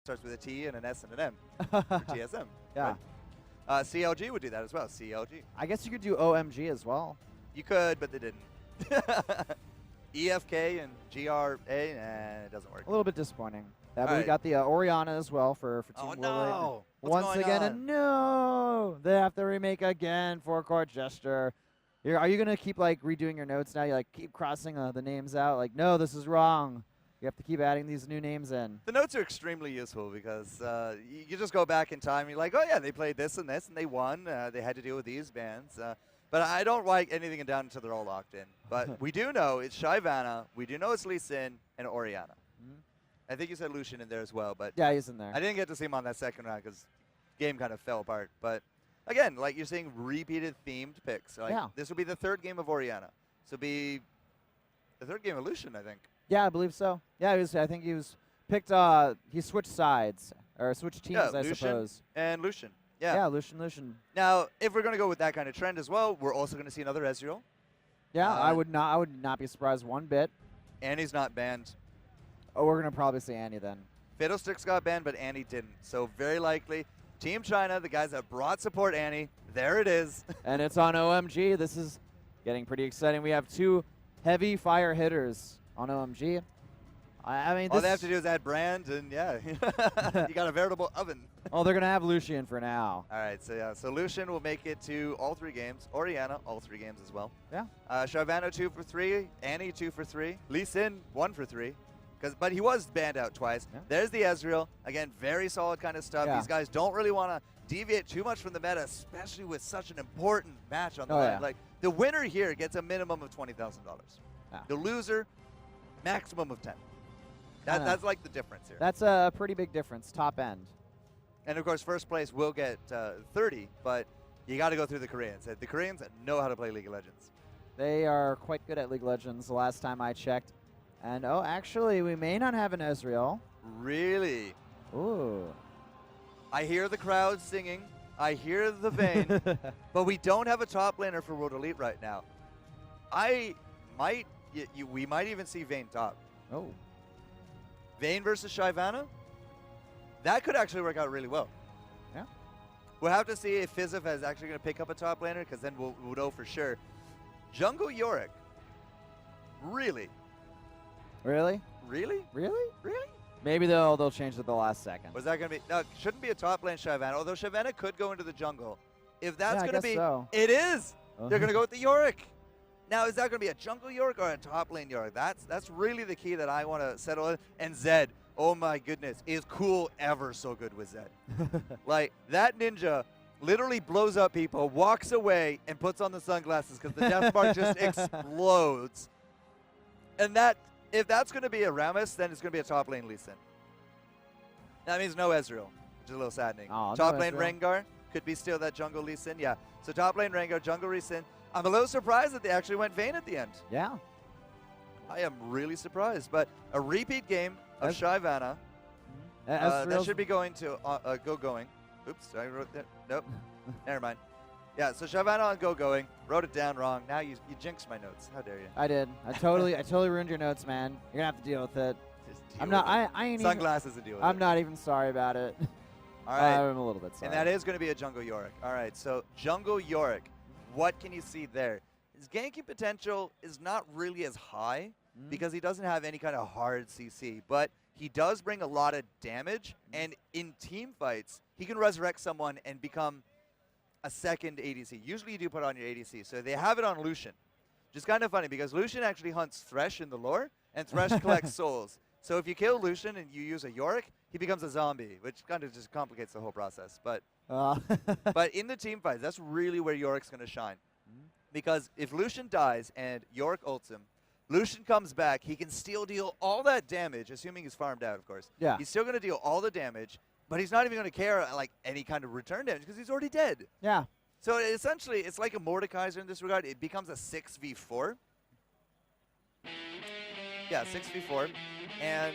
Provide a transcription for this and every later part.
starts with a T and an S and an M for TSM. Yeah. Right? CLG would do that as well. CLG. I guess you could do OMG as well. You could, but they didn't. EFK and GRA, nah, it doesn't work. A little bit disappointing. Yeah, but All we right. got the Oriana as well for Team Oh, World. no. What's Once going again, on? and no, they have to remake again for Court Gesture. Are you gonna keep like redoing your notes now? You like keep crossing the names out. Like, no, this is wrong. You have to keep adding these new names in. The notes are extremely useful because you just go back in time. You're like, oh, yeah, they played this and this, and they won. They had to deal with these bands. But I don't write anything down until they're all locked in. But we do know it's Shyvana. We do know it's Lee Sin and Oriana. I think you said Lucian in there as well. But Yeah, he's in there. I didn't get to see him on that second round because the game kind of fell apart. But, again, like you're seeing repeated themed picks. Like, Yeah. This will be the third game of Oriana. So be the third game of Lucian, I think. Yeah, I believe so. Yeah, I think he was picked. He switched sides or switched teams, I Lucian suppose. and Lucian. Yeah, Lucian. Now, if we're going to go with that kind of trend as well, we're also going to see another Ezreal. Yeah, I would not be surprised one bit. Annie's not banned. Oh, we're gonna probably see Annie then. Fiddlesticks got banned, but Annie didn't. So very likely, Team China, the guys that brought support Annie, there it is. And it's on OMG. This is getting pretty exciting. We have two heavy fire hitters on OMG. I mean, All they have to do is add brand, and yeah, you got a veritable oven. Oh, they're gonna have Lucian for now. All right, so yeah, so Lucian will make it to all 3 games. Oriana, all 3 games as well. Yeah. Shyvana 2 for 3. Annie 2 for 3. Lee Sin 1 for 3. But he was banned out twice. Yeah. There's the Ezreal. Again, very solid kind of stuff. Yeah. These guys don't really want to deviate too much from the meta, especially with such an important match on the Oh, line. yeah. Like the winner here gets a minimum of $20,000. Yeah. The loser, maximum of 10. Kinda. That's like the difference here. That's a pretty big difference, top end. And of course, first place will get 30, but you got to go through the Koreans. The Koreans know how to play League of Legends. They are quite good at League of Legends the last time I checked. And oh, actually, we may not have an Ezreal. Really? Ooh. I hear the crowd singing. I hear the Vayne. But we don't have a top laner for World Elite right now. We might even see Vayne top. Oh. Vayne versus Shyvana? That could actually work out really well. Yeah. We'll have to see if Fizzif is actually going to pick up a top laner, because then we'll know for sure. Jungle Yorick. Really? Really? Really? Really? Really? Maybe they'll change it the last second. Was that going to be? No, it shouldn't be a top lane Shyvana, although Shyvana could go into the jungle. If that's Yeah, I going to guess be, so. it is. They're going to go with the Yorick. Now, is that going to be a jungle Yorick or a top lane Yorick? That's really the key that I want to settle in. And Zed, oh my goodness, is cool ever so good with Zed. Like, that ninja literally blows up people, walks away, and puts on the sunglasses because the death bar just explodes. And if that's going to be a Rammus, then it's going to be a top lane Lee Sin. That means no Ezreal, which is a little saddening. Oh, Top no lane Ezreal. Rengar could be still that jungle Lee Sin. Yeah. So top lane Rengar, jungle Lee Sin. I'm a little surprised that they actually went Vayne at the end. Yeah. I am really surprised. But a repeat game of Shyvana. That should be going to going. Oops, I wrote that. Nope. Never mind. Yeah, so Shyvana on going. Wrote it down wrong. Now you jinxed my notes. How dare you? I did. I totally ruined your notes, man. You're gonna have to deal with it. Just deal I'm not. with it. I ain't Sunglasses and deal with I'm it. not even sorry about it. All right. I'm a little bit sorry. And that is going to be a jungle Yorick. All right, so jungle Yorick. What can you see there? His ganking potential is not really as high because he doesn't have any kind of hard CC, but he does bring a lot of damage, and in team fights, he can resurrect someone and become a second ADC. Usually you do put on your ADC, so they have it on Lucian. Just kind of funny because Lucian actually hunts Thresh in the lore, and Thresh collects souls. So if you kill Lucian and you use a Yorick, he becomes a zombie, which kind of just complicates the whole process. But but in the team fights, that's really where Yorick's going to shine. Because if Lucian dies and Yorick ults him, Lucian comes back, he can still deal all that damage, assuming he's farmed out, of course. Yeah. He's still going to deal all the damage, but he's not even going to care like any kind of return damage because he's already dead. Yeah. So essentially, it's like a Mordekaiser in this regard. It becomes a 6v4. Yeah, 6v4. And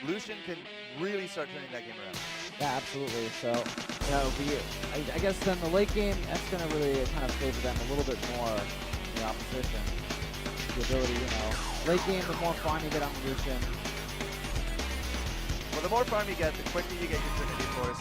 Lucian can really start turning that game around. Yeah, absolutely. So, you know, I guess then the late game, that's going to really kind of favor them a little bit more in the opposition. The ability, you know, late game, the more farm you get on Lucian. Well, the more farm you get, the quicker you get your Trinity Force.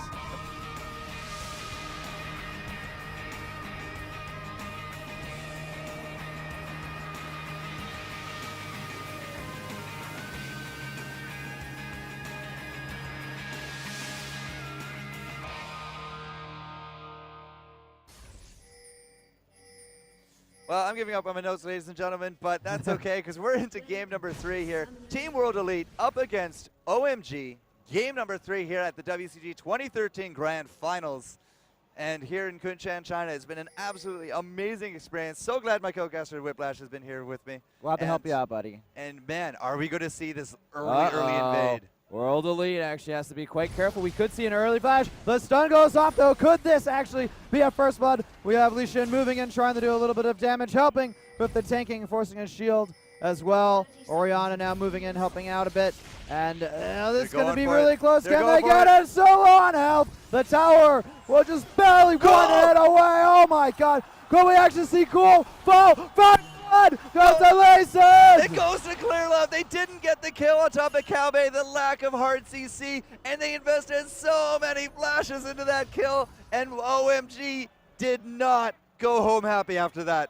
Well, I'm giving up on my notes, ladies and gentlemen, but that's okay because we're into game number 3 here. Team World Elite up against OMG. Game number 3 here at the WCG 2013 Grand Finals. And here in Kunshan, China, it's been an absolutely amazing experience. So glad my co-caster Whiplash has been here with me. Glad to help you out, buddy. And man, are we going to see this early invade? World Elite actually has to be quite careful. We could see an early flash. The stun goes off, though. Could this actually be a first blood? We have Li Xin moving in, trying to do a little bit of damage, helping with the tanking, forcing his shield as well. Orianna now moving in, helping out a bit. And this is going to be really close. Can they get it? So low on health. The tower will just barely one hit away. Oh, my God. Could we actually see Cool fall? Goes to Laces! It goes to Clear Love. They didn't get the kill on top of Calbe, the lack of hard CC, and they invested so many flashes into that kill, and OMG did not go home happy after that.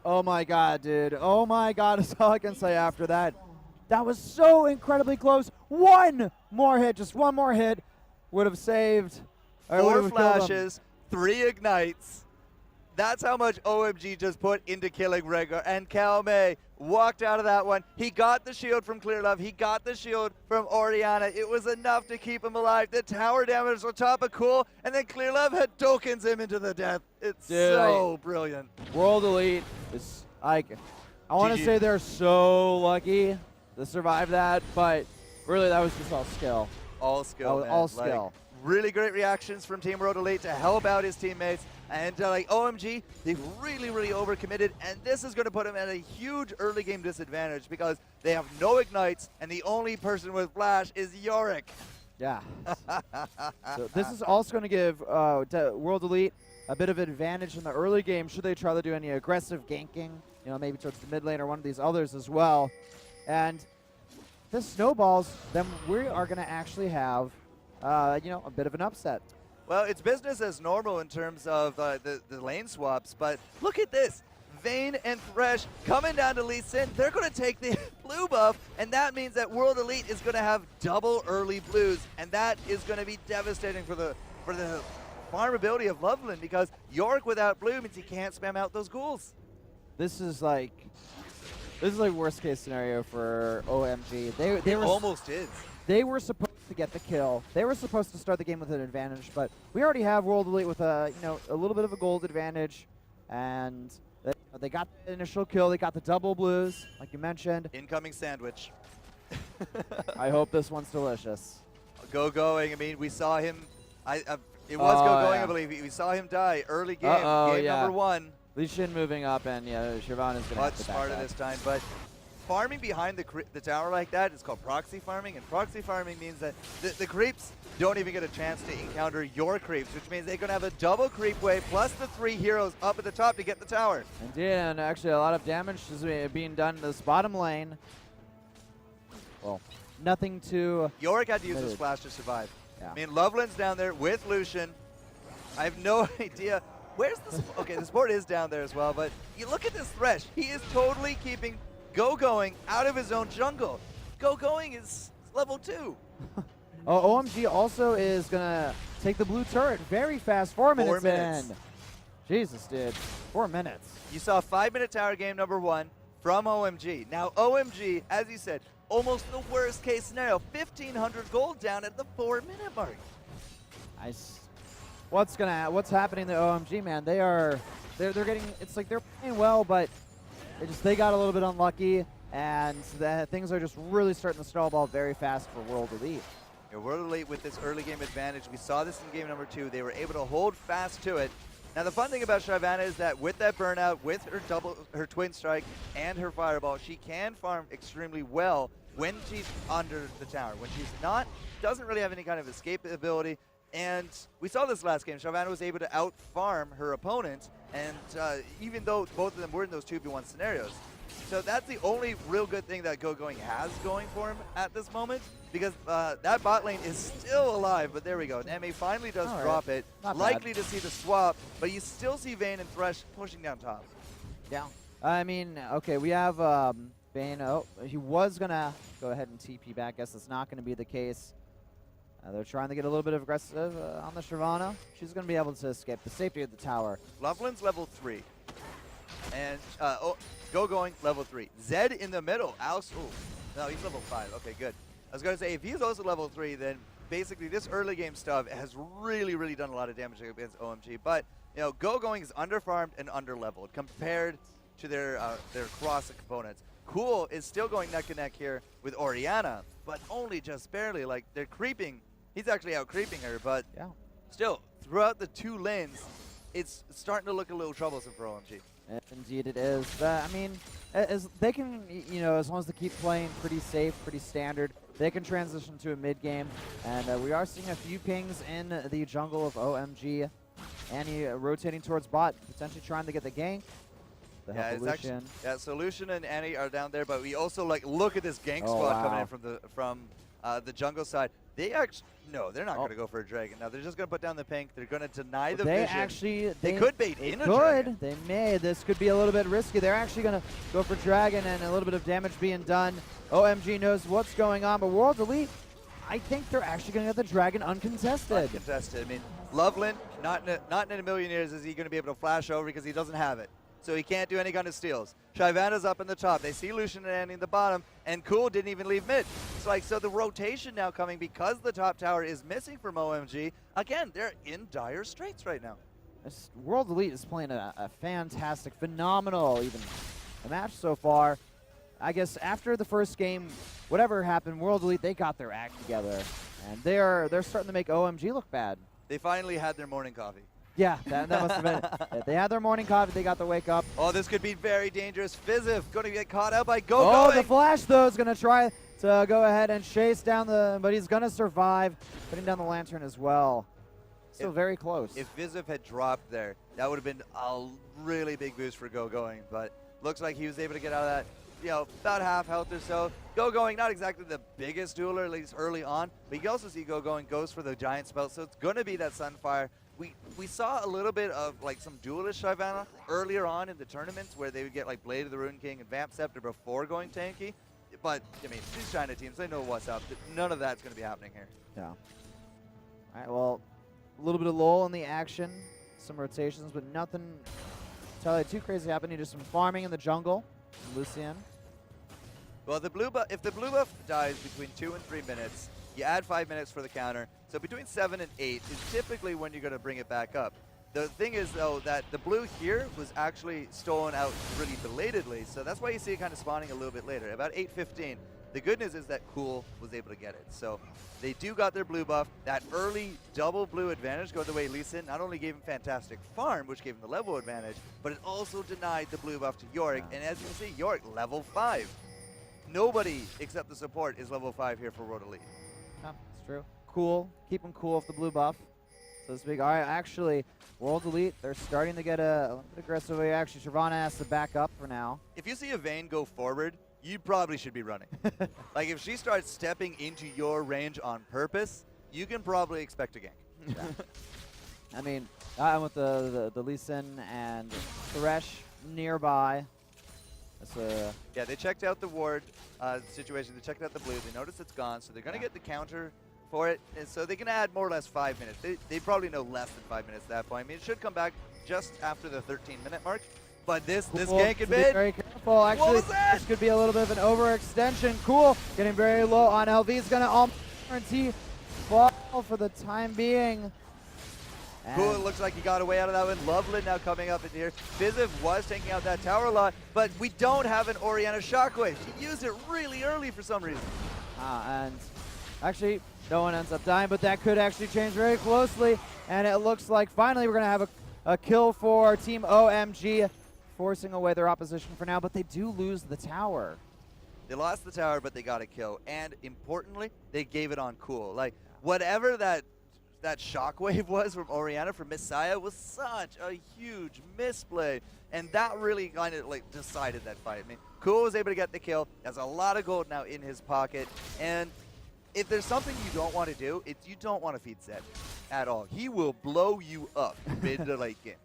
Oh my God, dude. Oh my God, is all I can say after that. That was so incredibly close. One more hit, just one more hit would have saved. 4 flashes, 3 ignites. That's how much OMG just put into killing Rengar. And Calme walked out of that one. He got the shield from Clear Love. He got the shield from Orianna. It was enough to keep him alive. The tower damage on top of Cool. And then Clear Love had tokens him into the death. It's so brilliant. World Elite is like, I want to say they're so lucky to survive that, but really that was just all skill. All skill, all skill. Like, really great reactions from Team World Elite to help out his teammates. And like OMG, they've really overcommitted, and this is going to put them at a huge early game disadvantage because they have no ignites, and the only person with flash is Yorick. Yeah. So this is also going to give World Elite a bit of advantage in the early game should they try to do any aggressive ganking, you know, maybe towards the mid lane or one of these others as well. And this snowballs, then we are going to actually have, you know, a bit of an upset. Well, it's business as normal in terms of the lane swaps, but look at this. Vayne and Thresh coming down to Lee Sin. They're going to take the blue buff, and that means that World Elite is going to have double early blues, and that is going to be devastating for the farmability of Loveland because Yorick without blue means he can't spam out those ghouls. This is like worst case scenario for OMG. They almost did. They were supposed to get the kill. They were supposed to start the game with an advantage, but we already have World Elite with a little bit of a gold advantage, and they got the initial kill. They got the double blues, like you mentioned. Incoming sandwich. I hope this one's delicious. Going. I mean, we saw him. It was going. I believe we saw him die early game. Game number 1. Li Xin moving up, and yeah, Siobhan is going to much smarter this time, but. Farming behind the tower like that is called proxy farming, and proxy farming means that the creeps don't even get a chance to encounter your creeps, which means they're going to have a double creep wave plus the 3 heroes up at the top to get the tower. Indeed, and actually a lot of damage is being done in this bottom lane. Well, nothing to... Yorick had to use his flash to survive. Yeah. I mean, Loveland's down there with Lucian. I have no idea. Where's the... Okay, the support is down there as well, but you look at this Thresh. He is totally keeping... Going out of his own jungle. Going is level 2. OMG also is going to take the blue turret very fast. 4 minutes, 4 minutes in. Jesus, dude. 4 minutes. You saw a 5-minute tower game number 1 from OMG. Now, OMG, as you said, almost the worst case scenario. 1,500 gold down at the 4-minute mark. Nice. What's happening to OMG, man? They're getting, it's like they're playing well, but they got a little bit unlucky, and things are just really starting to snowball very fast for World Elite. Yeah, World Elite with this early game advantage. We saw this in game number 2. They were able to hold fast to it. Now the fun thing about Shyvana is that with that burnout, with her twin strike and her fireball, she can farm extremely well when she's under the tower. When she's not, doesn't really have any kind of escape ability. And we saw this last game. Shyvana was able to out-farm her opponent, and even though both of them were in those 2v1 scenarios. So that's the only real good thing that Go-Going has going for him at this moment, because that bot lane is still alive. But there we go. Neme finally does drop it. Not Likely bad. to see the swap, but you still see Vayne and Thresh pushing down top. Yeah. I mean, okay, we have Vayne. Oh, he was going to go ahead and TP back. Guess that's not going to be the case. They're trying to get a little bit of aggressive on the Shyvana. She's going to be able to escape the safety of the tower. Loveland's level 3. And Go-Going level 3. Zed in the middle. Oust. Ooh. No, he's level 5. Okay, good. I was going to say, if he's also level 3, then basically this early game stuff has really, really done a lot of damage against OMG. But, you know, Go-Going is underfarmed and underleveled compared to their cross components. Cool is still going neck and neck here with Orianna, but only just barely. Like, they're creeping. He's actually out creeping her, but yeah, still, throughout the 2 lanes, it's starting to look a little troublesome for OMG. Indeed it is. I mean, as they can, you know, as long as they keep playing pretty safe, pretty standard, they can transition to a mid game. And we are seeing a few pings in the jungle of OMG. Annie rotating towards bot, potentially trying to get the gank. So Lucian and Annie are down there, but we also look at this gank squad coming in from the jungle side. They actually they're not going to go for a dragon. Now they're just going to put down the pink. They're going to deny the vision. They could bait in a dragon. They may. This could be a little bit risky. They're actually going to go for dragon and a little bit of damage being done. OMG knows what's going on, but World Elite, I think they're actually going to get the dragon uncontested. Uncontested. I mean, Loveland, not in a million years is he going to be able to flash over because he doesn't have it. So he can't do any kind of steals. Shyvana's up in the top. They see Lucian and Annie in the bottom, and Cool didn't even leave mid. So the rotation now coming because the top tower is missing from OMG. Again, they're in dire straits right now. This World Elite is playing a fantastic, phenomenal even a match so far. I guess after the first game, whatever happened, World Elite, they got their act together. And they're starting to make OMG look bad. They finally had their morning coffee. Yeah, that must have been it. They had their morning coffee. They got the wake up. Oh, this could be very dangerous. Fizziv going to get caught out by Go-Going. Oh, the flash, though, is going to try to go ahead and chase down but he's going to survive, putting down the lantern as well. Still very close. If Fizziv had dropped there, that would have been a really big boost for Go-Going, but looks like he was able to get out of that, about half health or so. Go-Going, not exactly the biggest dueler, at least early on, but you can also see Go-Going goes for the giant spell, so it's going to be that Sunfire. We saw a little bit of some duelist Shyvana earlier on in the tournaments where they would get Blade of the Rune King and Vamp Scepter before going tanky. But, I mean, these China teams, they know what's up. None of that's going to be happening here. Yeah. All right, well, a little bit of lull in the action. Some rotations, but nothing entirely too crazy happening. Just some farming in the jungle. Lucian. Well, if the blue buff dies between 2 and 3 minutes, you add 5 minutes for the counter. So between 7 and 8 is typically when you're going to bring it back up. The thing is, though, that the blue here was actually stolen out really belatedly. So that's why you see it kind of spawning a little bit later, about 8:15. The good news is that Cool was able to get it. So they do got their blue buff. That early double blue advantage going the way Lee Sin not only gave him fantastic farm, which gave him the level advantage, but it also denied the blue buff to Yorick. And as you can see, Yorick level 5. Nobody except the support is level 5 here for World Elite. Yeah, it's true. Cool. Keep him cool with the blue buff, so to speak. All right, actually, World Elite, they're starting to get a little bit aggressive. Actually, Shyvana has to back up for now. If you see a Vayne go forward, you probably should be running. If she starts stepping into your range on purpose, you can probably expect a gank. Yeah. I mean, I'm with the Lee Sin and Thresh nearby. Yeah, they checked out the ward situation. They checked out the blue. They noticed it's gone, so they're going to get the counter for it. And so they can add more or less 5 minutes. They probably know less than 5 minutes at that point. I mean, it should come back just after the 13-minute mark. But this gank in mid. Very careful. Actually, this could be a little bit of an overextension. Cool. Getting very low on LV. Is going to almost guarantee fall for the time being. Cool, it looks like he got away out of that one. Loveland now coming up in here. Fizziv was taking out that tower a lot, but we don't have an Orianna Shockwave. She used it really early for some reason. And actually, no one ends up dying, but that could actually change very closely. And it looks like finally we're going to have a kill for Team OMG, forcing away their opposition for now, but they do lose the tower. They lost the tower, but they got a kill. And importantly, they gave it on Cool. Whatever that that shockwave was from Orianna from Messiah was such a huge misplay. And that really kind of like decided that fight. I mean, Cool was able to get the kill. Has a lot of gold now in his pocket. And if there's something you don't want to do, it's you don't want to feed Set at all. He will blow you up mid to late game.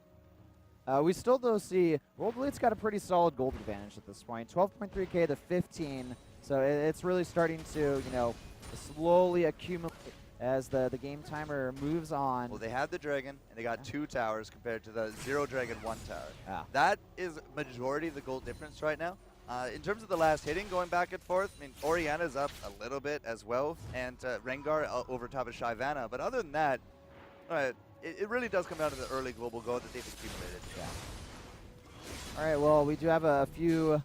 We still do see World Elite's got a pretty solid gold advantage at this point. 12.3k to 15. So it's really starting to, you know, slowly accumulate as the game timer moves on. Well, they had the dragon, and they got 2 towers compared to the 0 dragon 1 tower. Yeah. That is majority of the gold difference right now. In terms of the last hitting, going back and forth, I mean, Orianna's up a little bit as well, and Rengar over top of Shyvana. But other than that, it really does come down to the early global gold that they've accumulated. Yeah. All right, well, we do have a few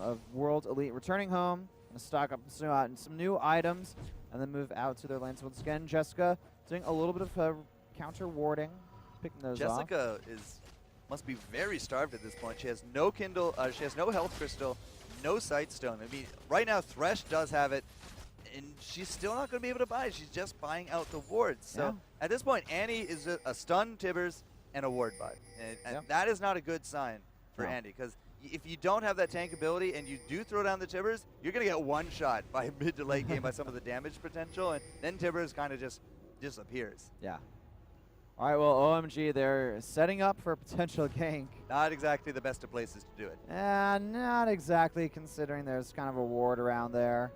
of World Elite returning home. Gonna stock up some new items and then move out to their lanes. Once again, Jessica doing a little bit of counter warding, picking those off. Jessica must be very starved at this point. She has no Kindle, she has no health crystal, no sight stone. I mean, right now Thresh does have it, and she's still not going to be able to buy it. She's just buying out the wards. So at this point, Annie is a stun Tibbers and a ward buy. And that is not a good sign for Andy, because if you don't have that tank ability and you do throw down the Tibbers, you're going to get one shot by mid to late game by some of the damage potential, and then Tibbers kind of just disappears. Yeah. All right, well, OMG, they're setting up for a potential gank. Not exactly the best of places to do it. Not exactly, considering there's kind of a ward around there.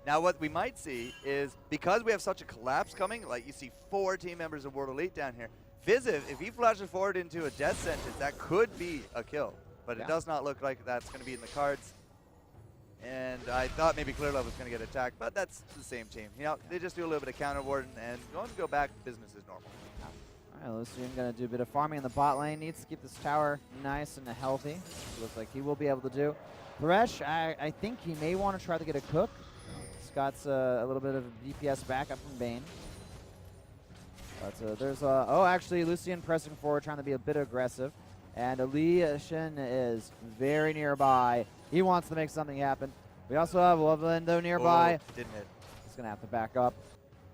Now what we might see is, because we have such a collapse coming, like you see 4 team members of World Elite down here, Viziv, if he flashes forward into a death sentence, that could be a kill. But it does not look like that's going to be in the cards. And I thought maybe Clearlove was going to get attacked, but that's the same team. You know, they just do a little bit of counter ward and going to go back, business as normal. All right, Lucian going to do a bit of farming in the bot lane. Needs to keep this tower nice and healthy. Looks like he will be able to do. Thresh, I think he may want to try to get a cook. Scott's a little bit of DPS backup from Bane. But there's actually Lucian pressing forward, trying to be a bit aggressive. And Lee Shin is very nearby. He wants to make something happen. We also have Loveland, though, nearby. Oh, didn't hit. He's going to have to back up.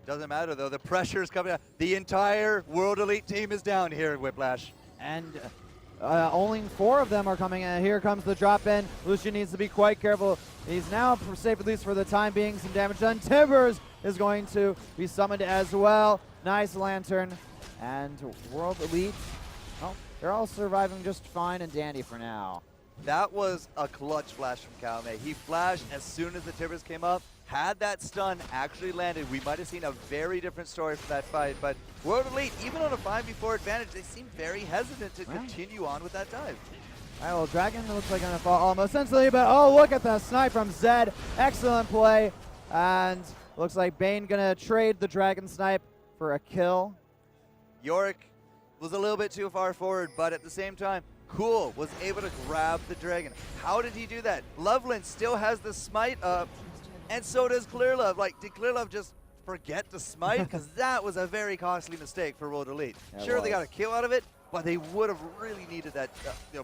Doesn't matter, though. The pressure's coming out. The entire World Elite team is down here at Whiplash. And only 4 of them are coming in. Here comes the drop in. Lucian needs to be quite careful. He's now safe, at least for the time being. Some damage done. Tibbers is going to be summoned as well. Nice lantern. And World Elite, well, they're all surviving just fine and dandy for now. That was a clutch flash from Kalme. He flashed as soon as the Tibbers came up. Had that stun actually landed, we might have seen a very different story for that fight. But World Elite, even on a 5v4 advantage, they seem very hesitant to continue on with that dive. All right, well, Dragon looks like going to fall almost instantly, but oh, look at the snipe from Zed. Excellent play. And looks like Bane going to trade the Dragon snipe for a kill. Yorick was a little bit too far forward, but at the same time, Cool was able to grab the Dragon. How did he do that? Loveland still has the smite up, and so does Clearlove. Like, did Clearlove just forget to smite? Because that was a very costly mistake for World Elite. Sure, they got a kill out of it, but they would have really needed that,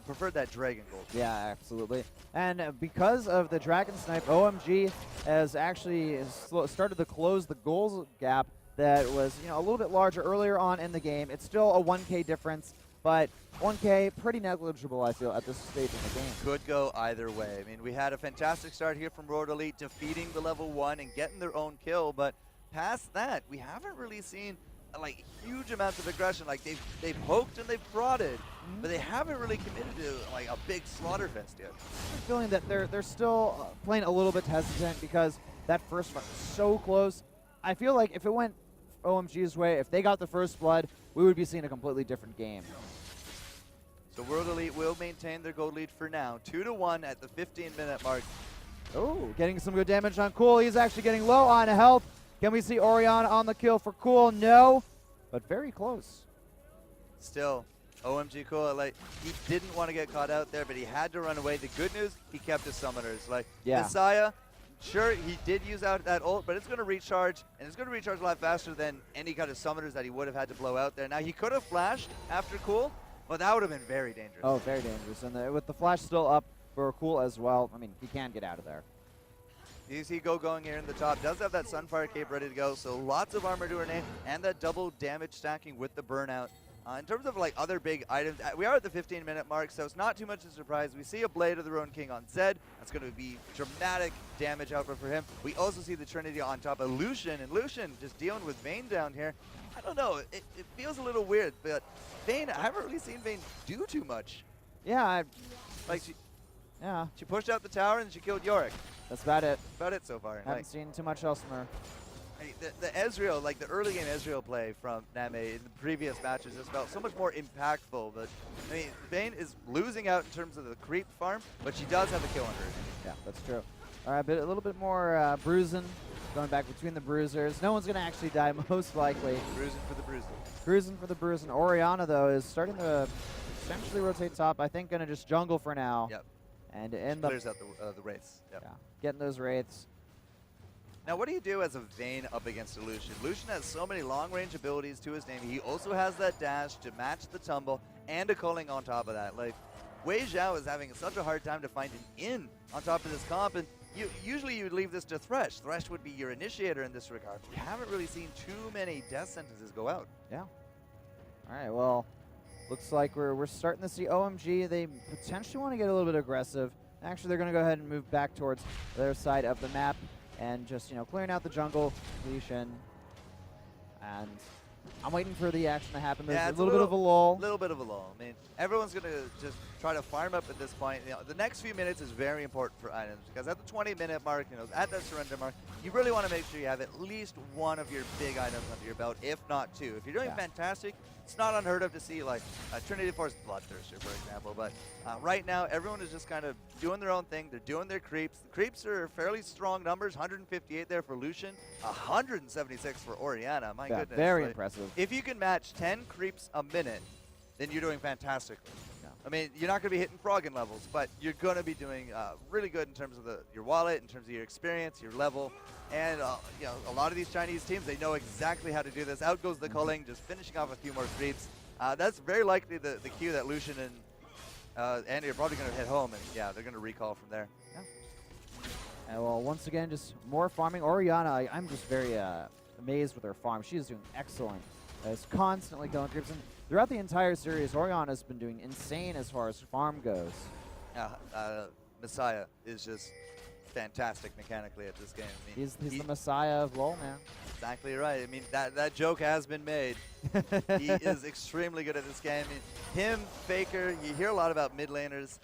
preferred that Dragon gold. Yeah, absolutely. And because of the Dragon Snipe, OMG has actually started to close the goals gap that was, a little bit larger earlier on in the game. It's still a 1K difference, but 1K pretty negligible, I feel, at this stage in the game. Could go either way. I mean, we had a fantastic start here from World Elite, defeating the level 1 and getting their own kill, but past that, we haven't really seen like huge amounts of aggression. Like they've poked and they've prodded, but they haven't really committed to like a big slaughter fest yet. I'm feeling that they're still playing a little bit hesitant because that first fight was so close. I feel like if it went OMG's way, if they got the first blood, we would be seeing a completely different game. So World Elite will maintain their gold lead for now, 2-1 at the 15-minute mark. Oh, getting some good damage on Cool. He's actually getting low on health. Can we see Orion on the kill for Cool? No, but very close. Still, OMG Cool, like, he didn't want to get caught out there, but he had to run away. The good news, he kept his summoners. Like, Messiah, sure, he did use out that ult, but it's going to recharge, and it's going to recharge a lot faster than any kind of summoners that he would have had to blow out there. Now, he could have flashed after Cool, but that would have been very dangerous. Oh, very dangerous. And with the flash still up for Cool as well, I mean, he can get out of there. You see Go going here in the top. Does have that Sunfire Cape ready to go, so lots of armor to her name, and that double damage stacking with the burnout. In terms of like other big items, we are at the 15-minute mark, so it's not too much of a surprise. We see a Blade of the Roan King on Zed. That's going to be dramatic damage output for him. We also see the Trinity on top of Lucian, and Lucian just dealing with Vayne down here. I don't know, it feels a little weird, but Vayne, I haven't really seen Vayne do too much. Yeah, She pushed out the tower and she killed Yorick. that's about it. About it so far. Haven't seen too much else from her. The Ezreal, like the early game Ezreal play from Name in the previous matches just felt so much more impactful. But I mean, Vayne is losing out in terms of the creep farm, but she does have a kill under her. Yeah, that's true. All right, but a little bit more bruising, going back between the bruisers. No one's going to actually die, most likely. Bruising for the bruising. Bruising for the bruising. Orianna, though, is starting to essentially rotate top. I think going to just jungle for now. Yep. And end up clears out the wraiths. Yep. yeah, getting those wraiths. Now, what do you do as a Vayne up against a Lucian? Lucian has so many long-range abilities to his name. He also has that dash to match the tumble and a culling on top of that. Like, Wei Zhao is having such a hard time to find an in on top of this comp, and usually you would leave this to Thresh. Thresh would be your initiator in this regard. We haven't really seen too many death sentences go out. Yeah. All right, well, looks like we're starting to see OMG. They potentially want to get a little bit aggressive. Actually, they're going to go ahead and move back towards their side of the map. And just, clearing out the jungle, Leishan. And I'm waiting for the action to happen. There's a little bit of a lull. A little bit of a lull. I mean, everyone's going to just try to farm up at this point. The next few minutes is very important for items because at the 20-minute mark, at that surrender mark, you really want to make sure you have at least one of your big items under your belt, if not two. If you're doing fantastic, it's not unheard of to see like Trinity Force Bloodthirster, for example. But right now, everyone is just kind of doing their own thing. They're doing their creeps. The creeps are fairly strong numbers. 158 there for Lucian, 176 for Orianna. My goodness. Very impressive. If you can match 10 creeps a minute, then you're doing fantastically. Yeah. I mean, you're not going to be hitting Froggen levels, but you're going to be doing really good in terms of your wallet, in terms of your experience, your level. And a lot of these Chinese teams, they know exactly how to do this. Out goes the culling, just finishing off a few more creeps. That's very likely the cue that Lucian and Andy are probably going to hit home, and yeah, they're going to recall from there. Yeah. And well, once again, just more farming. Orianna, I'm just very amazed with her farm. She is doing excellent. It's constantly killing creeps. And throughout the entire series, Orianna's been doing insane as far as farm goes. Messiah is just fantastic mechanically at this game. I mean, He's the messiah of LoL, man. Exactly right. I mean, that joke has been made. He is extremely good at this game. I mean, him, Faker, you hear a lot about mid laners.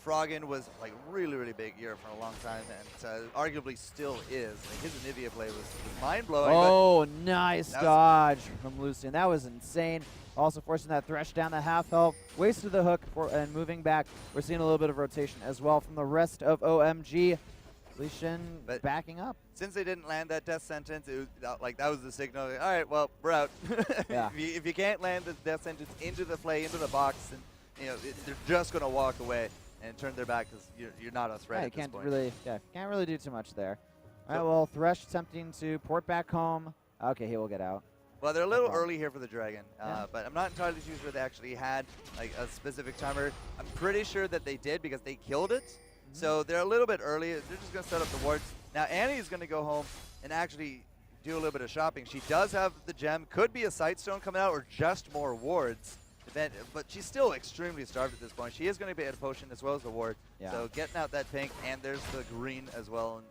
Froggen was like really, really big here for a long time, and arguably still is. Like, his Anivia play was mind-blowing. Oh, nice dodge from Lucian. That was insane. Also forcing that Thresh down the half health. Wasted the hook and moving back. We're seeing a little bit of rotation as well from the rest of OMG. Leishan backing up. Since they didn't land that death sentence, it was, that was the signal. All right, well, we're out. Yeah. if you can't land the death sentence into the play, into the box, and they're just going to walk away and turn their back because you're not a threat at this point. Can't really do too much there. All right, well, Thresh attempting to port back home. Okay, he will get out. Well, they're a little early here for the Dragon, but I'm not entirely sure they actually had like a specific timer. I'm pretty sure that they did because they killed it. So they're a little bit early. They're just going to set up the wards. Now, Annie's going to go home and actually do a little bit of shopping. She does have the gem. Could be a Sightstone coming out or just more wards. But she's still extremely starved at this point. She is going to be at a potion as well as the ward. Yeah. So getting out that pink, and there's the green as well. And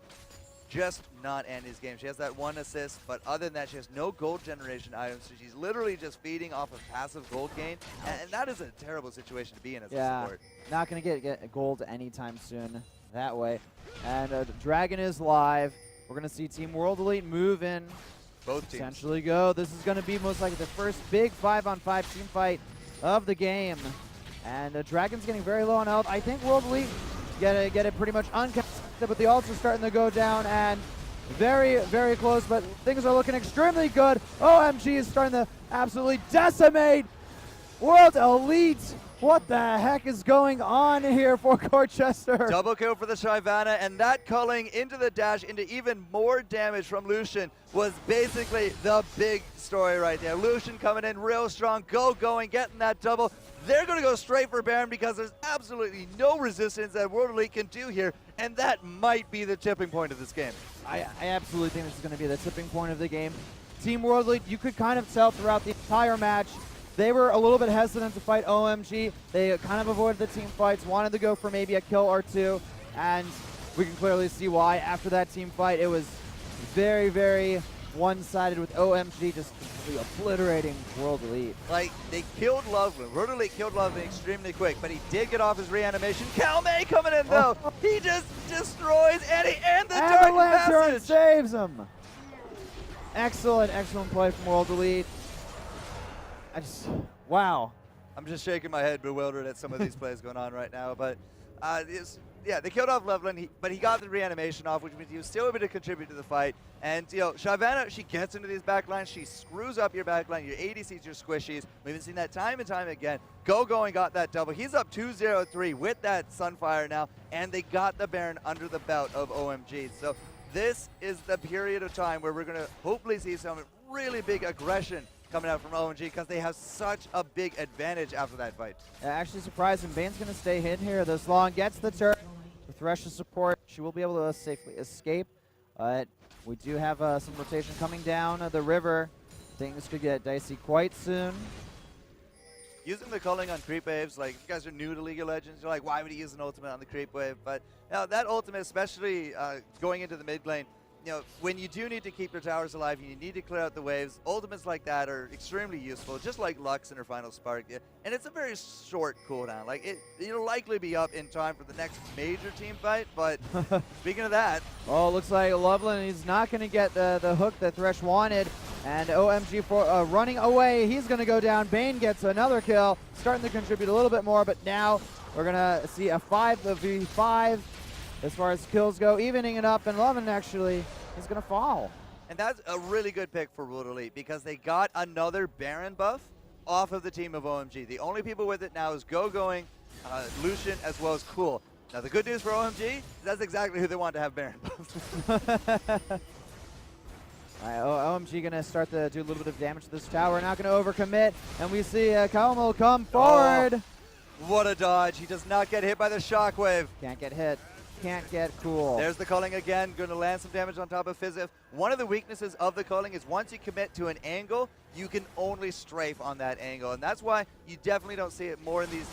just not Annie's game. She has that one assist, but other than that, she has no gold generation items. So she's literally just feeding off of passive gold gain, and that is a terrible situation to be in as a support. Not going to get gold anytime soon that way. And Dragon is live. We're going to see Team World Elite move in. Both teams. Essentially go. This is going to be most likely the first big 5-on-5 team fight of the game. And Dragon's getting very low on health. I think World Elite get it pretty much uncontested, but the ults are starting to go down and very, very close, but things are looking extremely good. OMG is starting to absolutely decimate World Elite. What the heck is going on here for Corchester? Double kill for the Shyvana, and that culling into the dash into even more damage from Lucian was basically the big story right there. Lucian coming in real strong, going, getting that double. They're going to go straight for Baron because there's absolutely no resistance that World Elite can do here. And that might be the tipping point of this game. I absolutely think this is going to be the tipping point of the game. Team World League, you could kind of tell throughout the entire match, they were a little bit hesitant to fight OMG. They kind of avoided the team fights, wanted to go for maybe a kill or two, and we can clearly see why. After that team fight, it was very, very one-sided with OMG just completely obliterating World Elite. Like, they killed Loveland. World Elite killed Loveland extremely quick, but he did get off his reanimation. Cal May coming in, though. He just destroys Eddie and the Dark Lantern Passage. saves him. Excellent, excellent play from World Elite. Wow. I'm just shaking my head bewildered at some of these plays going on right now, but yeah, they killed off Loveland, but he got the reanimation off, which means he was still able to contribute to the fight. And, you know, Shyvana, she gets into these backlines. She screws up your backline, your ADCs, your squishies. We've been seeing that time and time again. Going got that double. He's up 2-0-3 with that Sunfire now, and they got the Baron under the belt of OMG. So this is the period of time where we're going to hopefully see some really big aggression coming out from OMG because they have such a big advantage after that fight. Actually surprising. Bane's going to stay hidden here this long. Gets the turret. With Thresh's support, she will be able to safely escape. But we do have some rotation coming down the river. Things could get dicey quite soon. Using the culling on creep waves, like, if you guys are new to League of Legends, you're like, why would he use an ultimate on the creep wave? But you know, that ultimate, especially going into the mid lane, you know, when you do need to keep your towers alive, you need to clear out the waves. Ultimates like that are extremely useful, just like Lux in her final spark. And it's a very short cooldown. Like, it'll likely be up in time for the next major team fight, but speaking of that. Oh, it looks like Loveland, he's not going to get the hook that Thresh wanted. And OMG for running away, he's going to go down. Bane gets another kill, starting to contribute a little bit more, but now we're going to see a 5v5 as far as kills go, evening it up, and Loveland actually is going to fall. And that's a really good pick for World Elite because they got another Baron buff off of the team of OMG. The only people with it now is going, Lucian, as well as Cool. Now the good news for OMG is that's exactly who they want to have Baron buffs. OMG going to start to do a little bit of damage to this tower. Not going to overcommit, and we see Kalmo come forward. Oh, what a dodge. He does not get hit by the shockwave. Can't get hit. Can't get Cool. There's the culling again, going to land some damage on top of Fizzif. One of the weaknesses of the culling is once you commit to an angle, you can only strafe on that angle. And that's why you definitely don't see it more in these,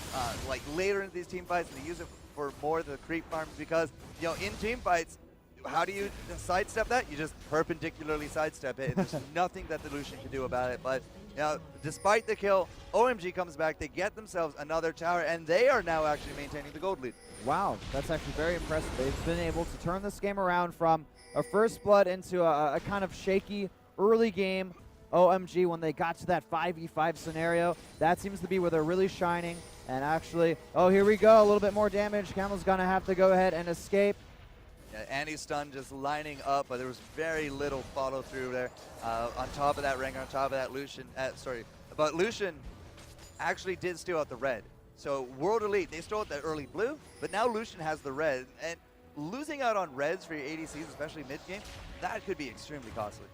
like later in these team fights, they use it for more of the creep farms because, you know, in team fights, how do you sidestep that? You just perpendicularly sidestep it, and there's nothing that the Lucian can do about it. But you know, despite the kill, OMG comes back, they get themselves another tower, and they are now actually maintaining the gold lead. Wow, that's actually very impressive. They've been able to turn this game around from a first blood into a kind of shaky early game. OMG, when they got to that 5v5 scenario, that seems to be where they're really shining. And actually, oh, here we go, a little bit more damage. Camel's going to have to go ahead and escape. Annie's stun just lining up, but there was very little follow through there on top of that Ringer, on top of that Lucian. But Lucian actually did steal out the red. So World Elite, they stole out the early blue, but now Lucian has the red. And losing out on reds for your ADCs, especially mid-game, that could be extremely costly.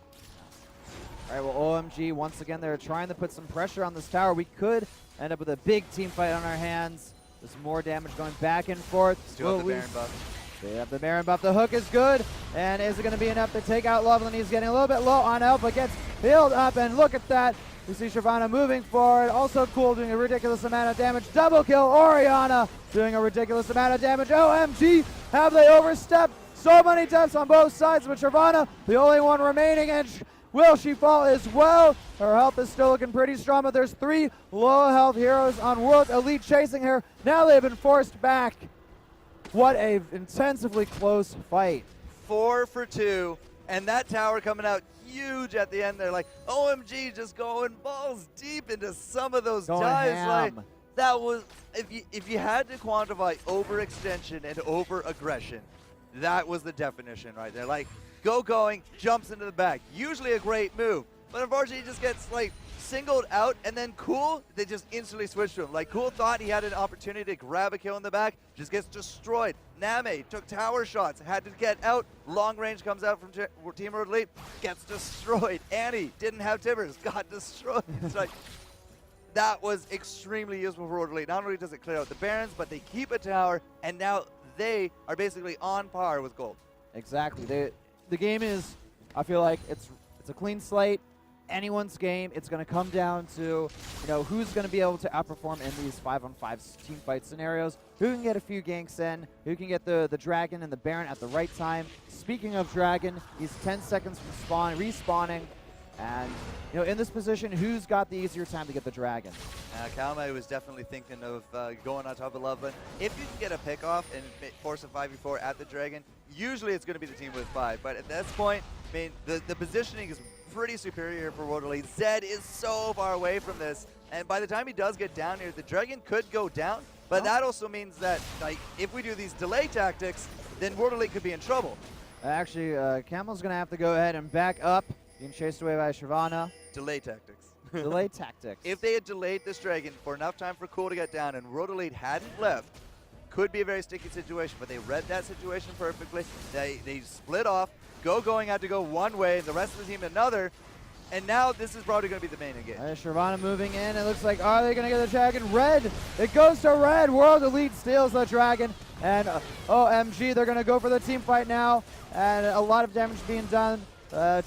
All right, well, OMG, once again, they're trying to put some pressure on this tower. We could end up with a big team fight on our hands. There's more damage going back and forth. Still have the Baron buff. They have the Baron buff. The hook is good. And is it going to be enough to take out Loveland? He's getting a little bit low on health, but gets healed up. And look at that. We see Shyvana moving forward. Also Cool doing a ridiculous amount of damage. Double kill. Orianna doing a ridiculous amount of damage. OMG, have they overstepped? So many deaths on both sides, but Shyvana, the only one remaining. And will she fall as well? Her health is still looking pretty strong, but there's 3 low health heroes on World Elite chasing her. Now they've been forced back. What a intensively close fight. 4 for 2, and that tower coming out huge at the end there. Like, OMG just going balls deep into some of those dives. Like, that was, if you had to quantify overextension and over-aggression, that was the definition right there. Like, going, jumps into the back. Usually a great move, but unfortunately he just gets, like, singled out, and then Cool, they just instantly switched to him. Like, Cool thought he had an opportunity to grab a kill in the back, just gets destroyed. Name took tower shots, had to get out. Long range comes out from Team World Elite, gets destroyed. Annie didn't have Timbers, got destroyed. It's like, that was extremely useful for World Elite. Not only does it clear out the Barons, but they keep a tower, and now they are basically on par with gold. Exactly. The game is, I feel like it's a clean slate. Anyone's game. It's going to come down to, who's going to be able to outperform in these 5-on-5 team fight scenarios. Who can get a few ganks in? Who can get the Dragon and the Baron at the right time? Speaking of Dragon, he's 10 seconds from respawning. And, in this position, who's got the easier time to get the Dragon? Kalma was definitely thinking of going on top of Loveland. If you can get a pick off and force a 5v4 at the Dragon, usually it's going to be the team with 5. But at this point, I mean, the positioning is pretty superior for World Elite. Zed is so far away from this, and by the time he does get down here, the Dragon could go down, but that also means that, like, if we do these delay tactics, then World Elite could be in trouble. Actually, Camel's going to have to go ahead and back up, being chased away by Shyvana. Delay tactics. Delay tactics. If they had delayed this Dragon for enough time for Cool to get down and World Elite hadn't left, could be a very sticky situation, but they read that situation perfectly. They split off. Going had to go one way, the rest of the team another, and now this is probably going to be the main engage. Shyvana moving in. It looks like, are they going to get the Dragon? Red! It goes to Red! World Elite steals the Dragon, and OMG, they're going to go for the team fight now, and a lot of damage being done.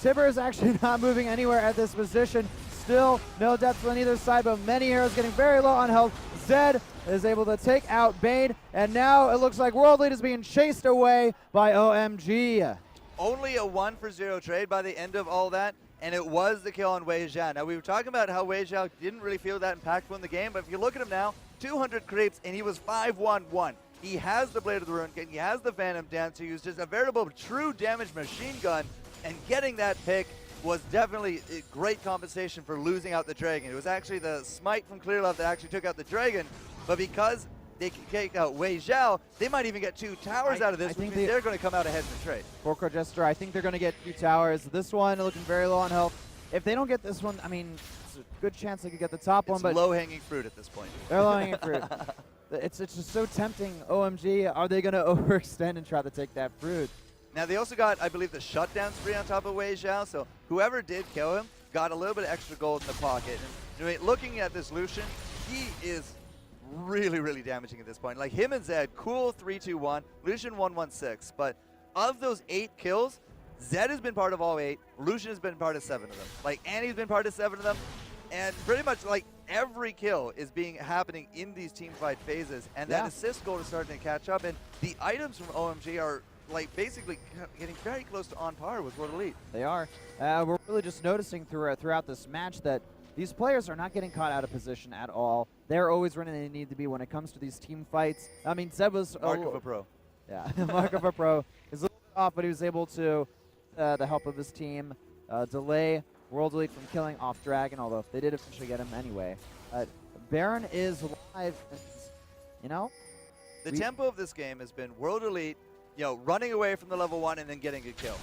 Tibber is actually not moving anywhere at this position. Still, no deaths on either side, but many heroes getting very low on health. Zed is able to take out Bane, and now it looks like World Elite is being chased away by OMG. Only a 1-for-0 trade by the end of all that, and it was the kill on Wei Zhao. Now, we were talking about how Wei Zhao didn't really feel that impactful in the game, but if you look at him now, 200 creeps, and he was 5-1-1. He has the Blade of the Rune King, he has the Phantom Dance, he was just a veritable true damage machine gun, and getting that pick was definitely a great compensation for losing out the Dragon. It was actually the Smite from Clear Love that actually took out the Dragon, but because they can take out Wei Zhao, they might even get 2 towers out of this, which means they're going to come out ahead in the trade. For Jester, I think they're going to get 2 towers. This one looking very low on health. If they don't get this one, I mean, it's a good chance they could get the top one. But low-hanging fruit at this point. They're low-hanging fruit. It's just so tempting. OMG, are they going to overextend and try to take that fruit? Now, they also got, I believe, the shutdown spree on top of Wei Zhao, so whoever did kill him got a little bit of extra gold in the pocket. And looking at this Lucian, he is really, really damaging at this point. Like, him and Zed, cool 3-2-1, Lucian 1-1-6, but of those 8 kills, Zed has been part of all 8, Lucian has been part of 7 of them. Like, Annie's been part of 7 of them, and pretty much, like, every kill is happening in these team fight phases, and that assist goal is starting to catch up, and the items from OMG are, like, basically getting very close to on par with World Elite. They are. We're really just noticing throughout this match that these players are not getting caught out of position at all. They're always running they need to be when it comes to these team fights. I mean, Zed was Mark of a pro. Yeah, mark of a pro. He's a little bit off, but he was able to, the help of his team, delay World Elite from killing off Dragon, although they did eventually get him anyway. Baron is alive, and, The tempo of this game has been World Elite, running away from the level 1 and then getting a kill.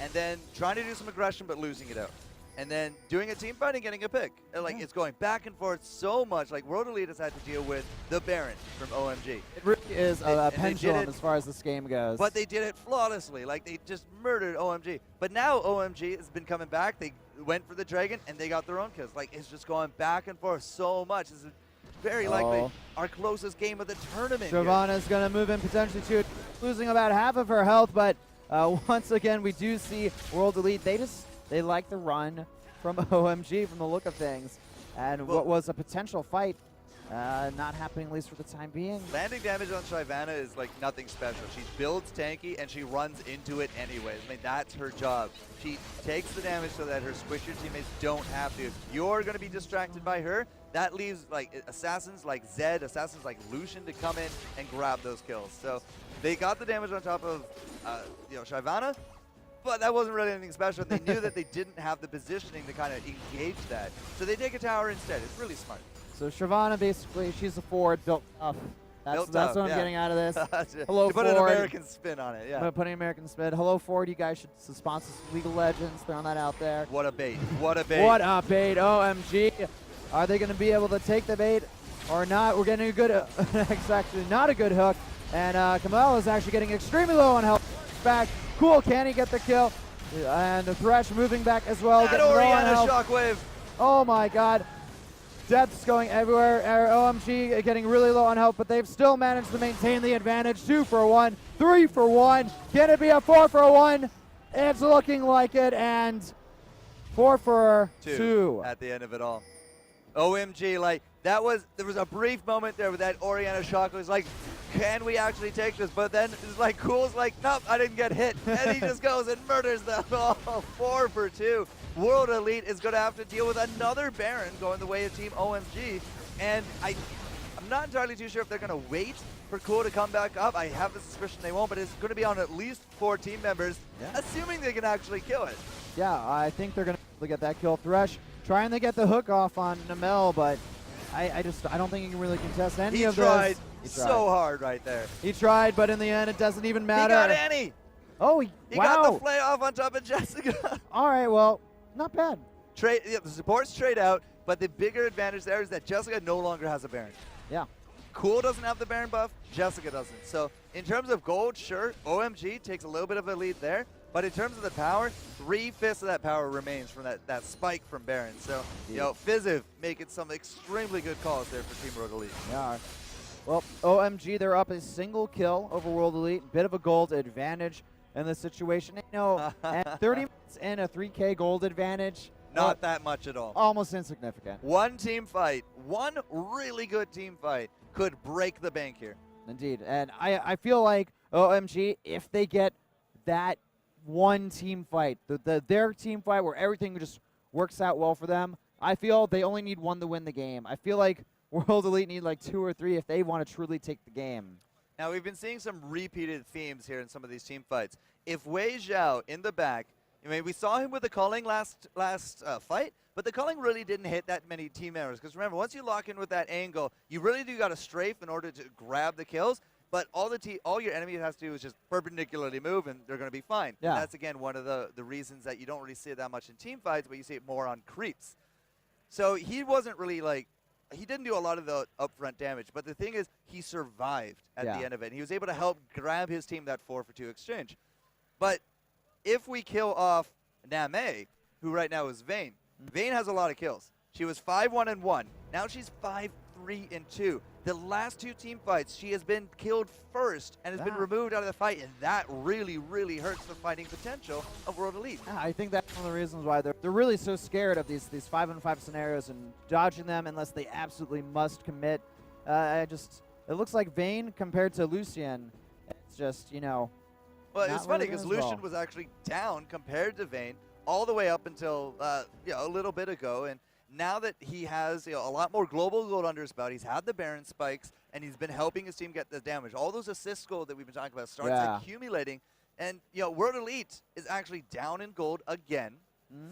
And then trying to do some aggression but losing it out. And then doing a team fight and getting a pick. Like, it's going back and forth so much. Like, World Elite has had to deal with the Baron from OMG. It really is a pendulum as far as this game goes. But they did it flawlessly. Like, they just murdered OMG. But now OMG has been coming back. They went for the Dragon, and they got their own kills. Like, it's just going back and forth so much. This is very likely our closest game of the tournament. Shyvana's going to move in potentially to it, losing about half of her health. But once again, we do see World Elite. They like the run from OMG from the look of things. And what was a potential fight not happening, at least for the time being. Landing damage on Shyvana is like nothing special. She builds tanky and she runs into it anyways. I mean, that's her job. She takes the damage so that her squisher teammates don't have to. If you're going to be distracted by her, that leaves like assassins like Zed, assassins like Lucian to come in and grab those kills. So they got the damage on top of Shyvana, but that wasn't really anything special. They knew that they didn't have the positioning to kind of engage that. So they take a tower instead. It's really smart. So Shyvana, basically, she's a forward, built tough. That's what I'm getting out of this. Hello, to put an American spin on it, yeah. Putting an American spin. Hello, Ford. You guys should sponsor some League of Legends. Throwing that out there. What a bait. What a bait. What a bait. OMG. Are they going to be able to take the bait or not? We're getting a good, actually not a good hook. And Kamel is actually getting extremely low on health. Back. Cool. Can he get the kill? And the Thresh moving back as well. That Oriana shockwave. Oh my god. Deaths going everywhere. OMG getting really low on health, but they've still managed to maintain the advantage. 2 for 1, 3 for 1. Can it be a 4 for 1? It's looking like it, and 4 for 2 at the end of it all. OMG, like there was a brief moment there with that Oriana shock. It was like, can we actually take this? But then it's like Cool's like, nope, I didn't get hit, and he just goes and murders them. Oh, 4 for 2. World Elite is going to have to deal with another Baron going the way of Team OMG, and I'm not entirely too sure if they're going to wait for Cool to come back up. I have the suspicion they won't, but it's going to be on at least 4 team members, assuming they can actually kill it. Yeah, I think they're going to get that kill. Thresh trying to get the hook off on Namel, but I don't think he can really contest any of this. He tried so hard right there. He tried, but in the end, it doesn't even matter. He got Annie. Oh, he got the play off on top of Jessica. All right, well, not bad. The supports trade out, but the bigger advantage there is that Jessica no longer has a Baron. Yeah. Cool doesn't have the Baron buff, Jessica doesn't. So in terms of gold, sure, OMG takes a little bit of a lead there. But in terms of the power, 3/5 of that power remains from that spike from Baron. So, you know, Fizziv making some extremely good calls there for Team World Elite. Yeah. Well, OMG, they're up a single kill over World Elite. Bit of a gold advantage in this situation. You know, at 30 minutes and a 3K gold advantage. Not that much at all. Almost insignificant. One team fight, one really good team fight could break the bank here. Indeed. And I feel like OMG, if they get that one team fight, their team fight where everything just works out well for them, I feel they only need one to win the game. I feel like World Elite need like 2 or 3 if they want to truly take the game. Now, we've been seeing some repeated themes here in some of these team fights. If Wei Zhao in the back, I mean, we saw him with the culling last fight, but the culling really didn't hit that many team members. Because remember, once you lock in with that angle, you really do got to strafe in order to grab the kills. But all your enemy has to do is just perpendicularly move, and they're going to be fine. Yeah. And that's, again, one of the reasons that you don't really see it that much in team fights, but you see it more on creeps. So he wasn't really like, he didn't do a lot of the upfront damage. But the thing is, he survived at the end of it. And he was able to help grab his team that 4-for-2 exchange. But if we kill off Name, who right now is Vayne, Vayne has a lot of kills. She was 5-1-1. Now she's 5-3-2. The last 2 team fights, she has been killed first and has been removed out of the fight, and that really, really hurts the fighting potential of World Elite. Yeah, I think that's one of the reasons why they're really so scared of these 5-on-5 scenarios and dodging them unless they absolutely must commit. It looks like Vayne compared to Lucian, it's just, you know. Well, it's funny because Lucian was actually down compared to Vayne all the way up until a little bit ago, and now that he has a lot more global gold under his belt, he's had the Baron spikes, and he's been helping his team get the damage. All those assist gold that we've been talking about starts accumulating, and World Elite is actually down in gold again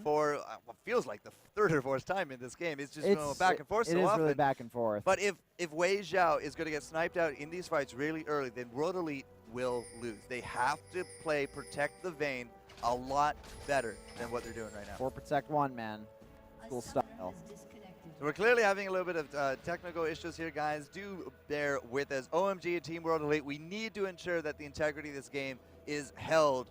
for what feels like the 3rd or 4th time in this game. It's just back and forth so often. It is really back and forth. But if Wei Zhao is going to get sniped out in these fights really early, then World Elite will lose. They have to play Protect the Vayne a lot better than what they're doing right now. 4 protect 1, man. Cool style. So we're clearly having a little bit of technical issues here, guys. Do bear with us. OMG and Team World Elite, we need to ensure that the integrity of this game is held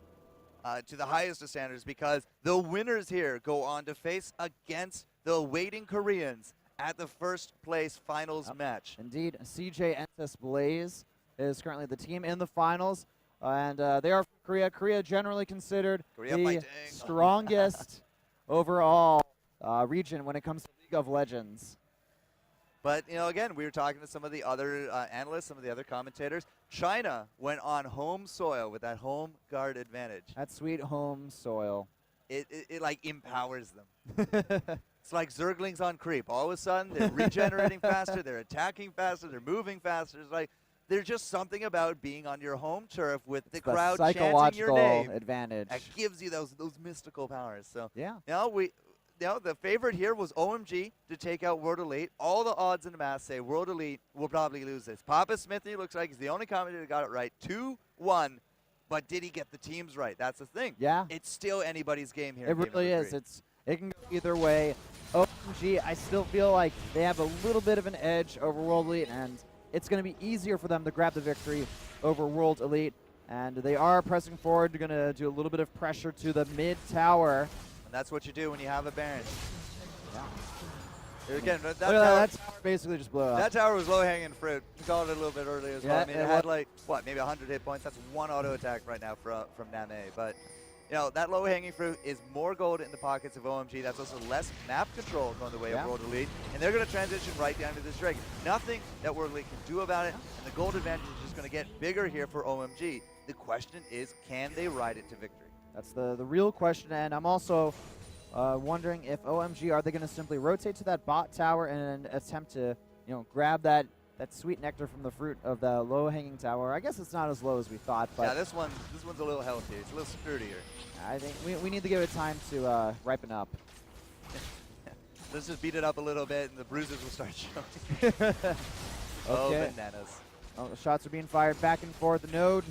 to the highest of standards, because the winners here go on to face against the waiting Koreans at the first place finals match. Indeed. CJ NSS Blaze is currently the team in the finals, and they are from Korea. Korea generally considered the strongest overall region when it comes to League of Legends. But, again, we were talking to some of the other analysts, some of the other commentators. China went on home soil with that home guard advantage. That sweet home soil. It like, empowers them. It's like Zerglings on creep. All of a sudden, they're regenerating faster, they're attacking faster, they're moving faster. It's like, there's just something about being on your home turf with the crowd chanting your name advantage that gives you those mystical powers. So, yeah. The favorite here was OMG to take out World Elite. All the odds in the math say World Elite will probably lose this. Papa Smithy looks like he's the only commentator that got it right. 2-1, but did he get the teams right? That's the thing. Yeah. It's still anybody's game here. It really is. It can go either way. OMG, I still feel like they have a little bit of an edge over World Elite, and it's going to be easier for them to grab the victory over World Elite. And they are pressing forward. They're going to do a little bit of pressure to the mid tower. That's what you do when you have a Baron. Yeah. Again, Look that at tower, that tower basically just blew up. that tower was low-hanging fruit. We called it a little bit earlier as well. Yeah, I mean, it had like, what, maybe 100 hit points. That's one auto attack right now from Name. But, you know, that low-hanging fruit is more gold in the pockets of OMG. That's also less map control going the way of World Elite. And they're going to transition right down to this Dragon. Nothing that World Elite can do about it. And the gold advantage is just going to get bigger here for OMG. The question is, can they ride it to victory? That's the real question. And I'm also wondering if OMG, are they going to simply rotate to that bot tower and attempt to, you know, grab that sweet nectar from the fruit of the low-hanging tower? I guess it's not as low as we thought, but yeah, this one's a little healthier. It's a little sturdier. I think we need to give it time to ripen up. Let's just beat it up a little bit, and the bruises will start showing. Oh, bananas. Oh, the shots are being fired back and forth. No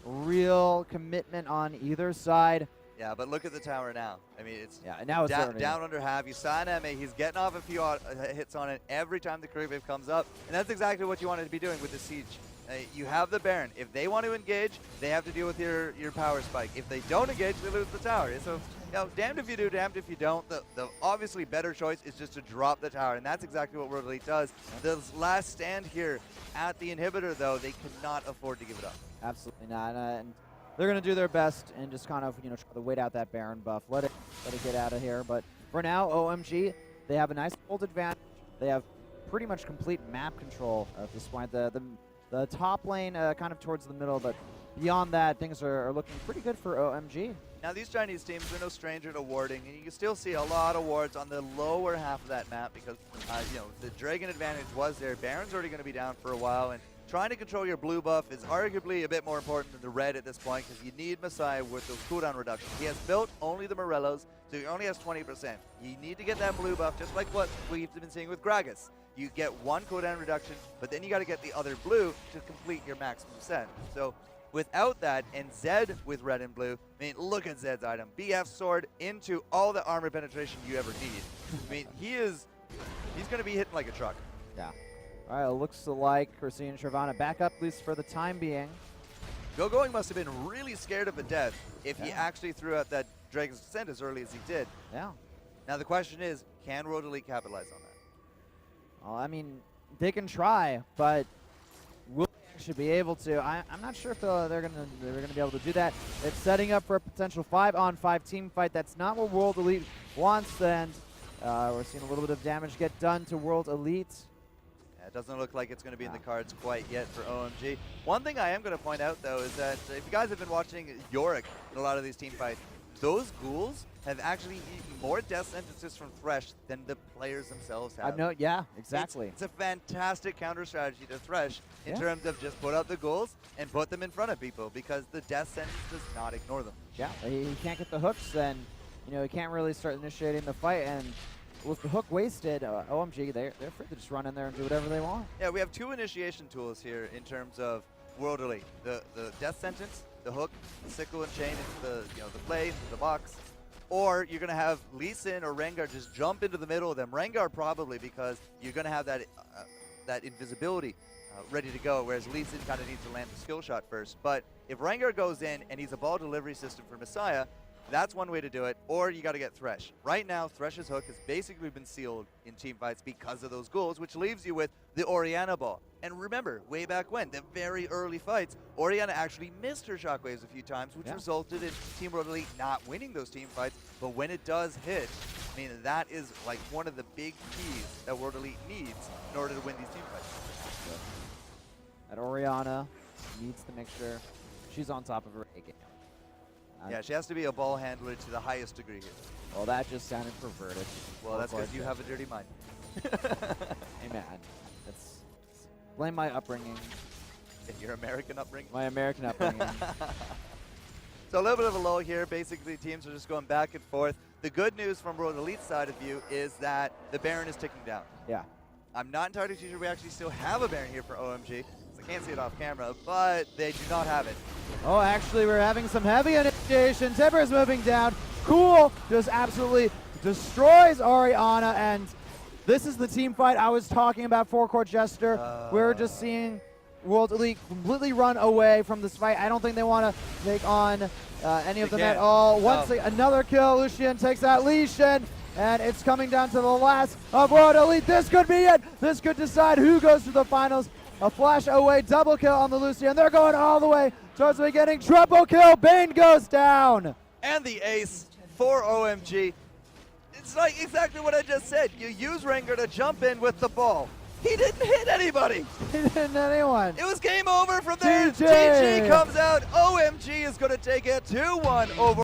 real commitment on either side. Yeah, but look at the tower now. I mean, it's now it's down under half. You saw Neme. He's getting off a few hits on it every time the creep wave comes up, and that's exactly what you wanted to be doing with the siege. You have the Baron. If they want to engage, they have to deal with your power spike. If they don't engage, they lose the tower. So, you know, damned if you do, damned if you don't. The obviously better choice is just to drop the tower, and that's exactly what World Elite does. The last stand here at the inhibitor, though, they cannot afford to give it up. Absolutely not. And they're going to do their best and just kind of, you know, try to wait out that Baron buff. Let it get out of here. But for now, OMG, they have a nice ult advantage. They have pretty much complete map control at this point. The top lane kind of towards the middle, but beyond that, things are looking pretty good for OMG. Now, these Chinese teams are no stranger to warding, and you can still see a lot of wards on the lower half of that map because, you know, the Dragon advantage was there. Baron's already going to be down for a while, and trying to control your blue buff is arguably a bit more important than the red at this point because you need Messiah with those cooldown reductions. He has built only the Morellos, so he only has 20%. You need to get that blue buff, just like what we've been seeing with Gragas. You get one cooldown reduction, but then you got to get the other blue to complete your maximum set. So without that, and Zed with red and blue, I mean, look at Zed's item. BF sword into all the armor penetration you ever need. I mean, he's going to be hitting like a truck. Yeah. All right, it looks like Christine and Shervana back up, at least for the time being. Going must have been really scared of a death if he actually threw out that Dragon's Descent as early as he did. Yeah. Now the question is, can World Elite capitalize on that? Well, I mean, they can try, but will they actually be able to? I'm not sure if they're gonna be able to do that. It's setting up for a potential 5-on-5 team fight. That's not what World Elite wants, and we're seeing a little bit of damage get done to World Elite. It doesn't look like it's going to be in the cards quite yet for OMG. One thing I am going to point out, though, is that if you guys have been watching Yorick in a lot of these team fights, those ghouls have actually eaten more death sentences from Thresh than the players themselves have. Yeah, exactly. It's a fantastic counter strategy to Thresh in terms of just put up the ghouls and put them in front of people because the death sentence does not ignore them. Yeah, he can't get the hooks, then you know he can't really start initiating the fight. And with the hook wasted, OMG, they're free to just run in there and do whatever they want. Yeah, we have two initiation tools here in terms of World Elite. The death sentence, the hook, the sickle and chain into the blade, the box. Or you're going to have Lee Sin or Rengar just jump into the middle of them. Rengar probably because you're going to have that invisibility ready to go, whereas Lee Sin kind of needs to land the skill shot first. But if Rengar goes in and he's a ball delivery system for Messiah, that's one way to do it, or you got to get Thresh. Right now, Thresh's hook has basically been sealed in team fights because of those ghouls, which leaves you with the Orianna ball. And remember, way back when, the very early fights, Orianna actually missed her shockwaves a few times, which resulted in Team World Elite not winning those team fights. But when it does hit, I mean, that is like one of the big keys that World Elite needs in order to win these team fights. That Orianna needs to make sure she's on top of her A game. Yeah, she has to be a ball handler to the highest degree here. Well, that just sounded perverted. Well, that's because you have a dirty mind. Hey, man. Blame my upbringing. Your American upbringing? My American upbringing. So a little bit of a lull here. Basically, teams are just going back and forth. The good news from World Elite's side of you is that the Baron is ticking down. Yeah. I'm not entirely sure we actually still have a Baron here for OMG. I can't see it off camera, but they do not have it. Oh, actually, we're having some heavy initiation. Timber's moving down. Cool just absolutely destroys Orianna, and this is the team fight I was talking about for Court Jester. We're just seeing World Elite completely run away from this fight. I don't think they want to take on any of them at all. Another kill. Lucian takes out Lee Shen. And it's coming down to the last of World Elite. This could be it. This could decide who goes to the finals. A flash away, double kill on the Lucy, and they're going all the way towards the beginning. Triple kill, Bane goes down. And the ace for OMG. It's like exactly what I just said. You use Rengar to jump in with the ball. He didn't hit anybody. He didn't hit anyone. It was game over from there. GG. GG comes out. OMG is going to take it 2-1 over.